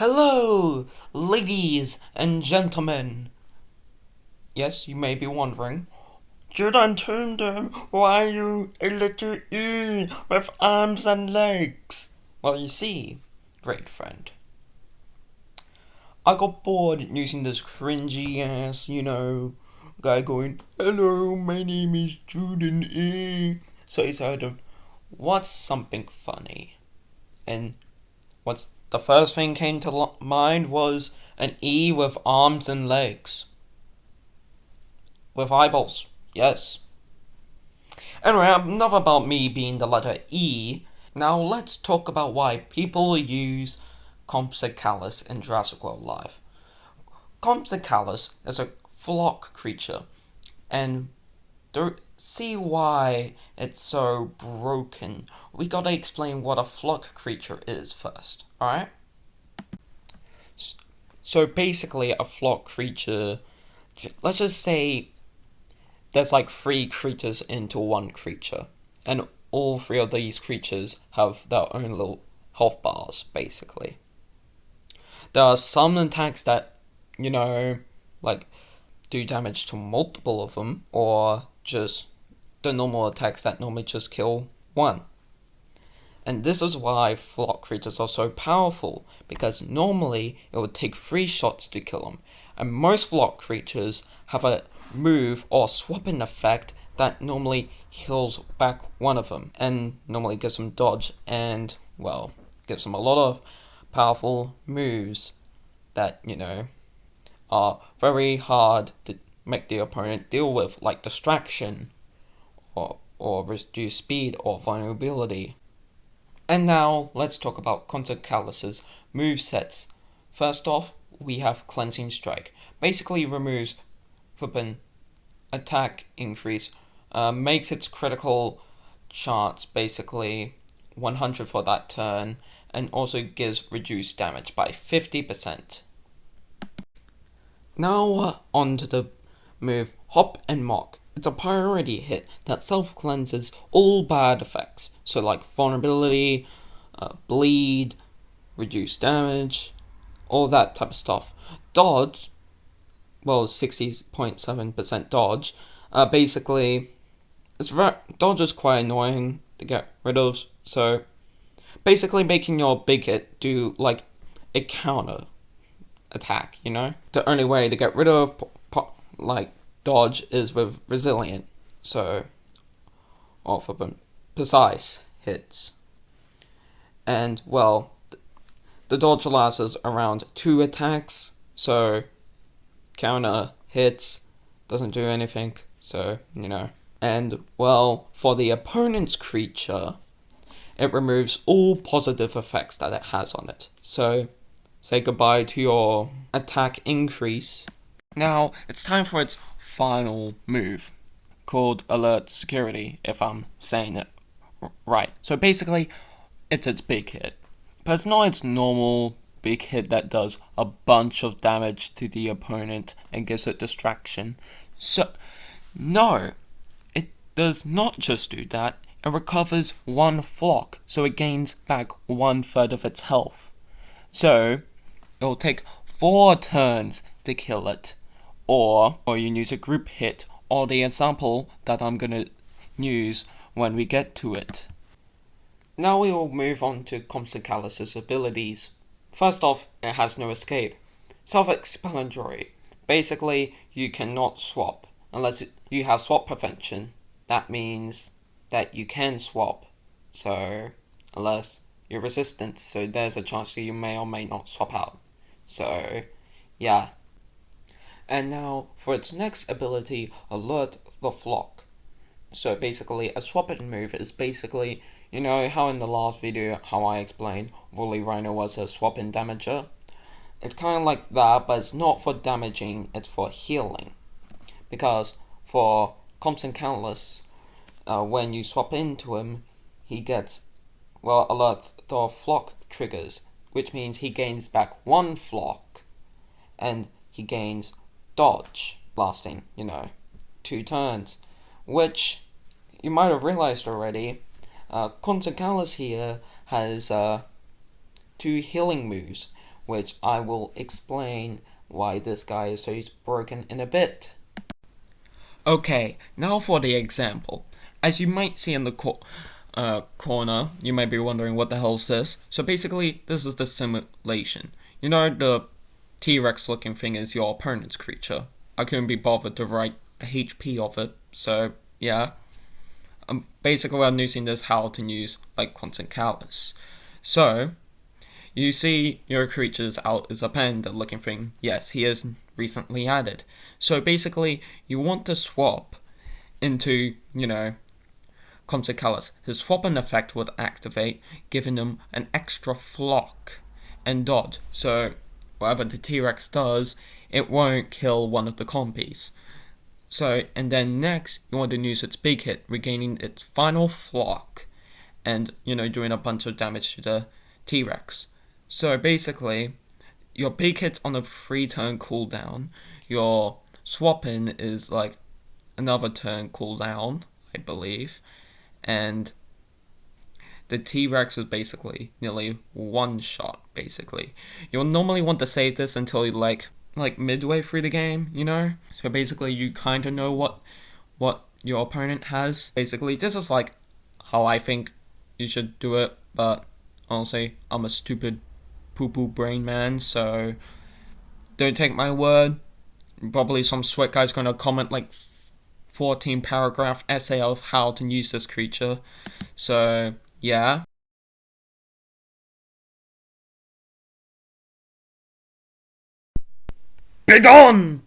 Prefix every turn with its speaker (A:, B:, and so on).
A: Hello, ladies and gentlemen. Yes, you may be wondering, Jordan Tundum, why are you a little E with arms and legs? Well, you see, great friend, I got bored using this cringy ass, guy going, hello, my name is Jordan E. So he said, what's something funny? And what's the first thing came to mind was an E with arms and legs. With eyeballs, yes. Anyway, enough about me being the letter E. Now let's talk about why people use Compsognathus in Jurassic World Live. Compsognathus is a flock creature, and to see why it's so broken, we gotta explain what a flock creature is first, alright? So basically, a flock creature, let's just say there's like three creatures into one creature, and all three of these creatures have their own little health bars, basically. There are some attacks that, like do damage to multiple of them, or just the normal attacks that normally just kill one. And this is why flock creatures are so powerful, because normally it would take 3 shots to kill them, and most flock creatures have a move or swapping effect that normally heals back one of them, and normally gives them dodge, and, well, gives them a lot of powerful moves that, are very hard to make the opponent deal with, like distraction, or reduce speed, or vulnerability. And now, let's talk about Compsognathus's movesets. First off, we have Cleansing Strike. Basically removes flippin' attack increase, makes its critical chance basically 100 for that turn, and also gives reduced damage by 50%. Now on to the move Hop and Mock. It's a priority hit that self-cleanses all bad effects, so like vulnerability, bleed, reduce damage, all that type of stuff. Dodge, well, 60.7% dodge, basically, dodge is quite annoying to get rid of, so basically making your big hit do like a counter attack, The only way to get rid of, like, dodge is with resilient, so, or for precise hits. And, well, the dodge lasts around 2 attacks, so counter hits doesn't do anything, so, And, well, for the opponent's creature, it removes all positive effects that it has on it. So, say goodbye to your attack increase. Now, it's time for its final move, called Alert Security, if I'm saying it right. So basically, it's its big hit. But it's not its normal big hit that does a bunch of damage to the opponent and gives it distraction. So, no, it does not just do that. It recovers 1 flock, so it gains back 1/3 of its health. So, it'll take 4 turns to kill it. Or you use a group hit, or the example that I'm gonna use when we get to it. Now we will move on to Compsognathus's abilities. First off, it has no escape. Self-explanatory. Basically, you cannot swap unless you have swap prevention. That means that you can swap. So, unless you're resistant, so there's a chance that you may or may not swap out. So, yeah. And now, for its next ability, Alert the Flock. So basically, a swap-in move is basically, how in the last video, how I explained Woolly Rhino was a swap-in damager? It's kind of like that, but it's not for damaging, it's for healing. Because for Compsognathus, when you swap into him, he gets, Alert the Flock triggers, which means he gains back 1 flock, and he gains dodge, lasting, 2 turns, which you might have realized already. Compsognathus here has 2 healing moves, which I will explain why this guy is so broken in a bit. Okay, now for the example. As you might see in the corner, you might be wondering what the hell is this. So basically, this is the simulation. You know, the T-Rex looking thing is your opponent's creature. I couldn't be bothered to write the HP of it, so yeah. Basically, I'm using this how to use like Quantum Callus. So, you see your creature's out as a panda looking thing. Yes, he is recently added. So basically, you want to swap into, Quantum Callus. His swapping effect would activate, giving him an extra flock and dodge. So, whatever the T-Rex does, it won't kill one of the compies. So, and then next, you want to use its big hit, regaining its final flock, and, doing a bunch of damage to the T-Rex. So basically, your big hit's on a 3-turn cooldown, your swap-in is like another turn cooldown, I believe, and the T-Rex is basically nearly one shot, basically. You'll normally want to save this until you like midway through the game, So basically you kind of know what your opponent has. Basically, this is like how I think you should do it, but honestly, I'm a stupid poo-poo brain man, so don't take my word. Probably some sweat guy's gonna comment like 14 paragraph essay of how to use this creature. So, yeah. Begone!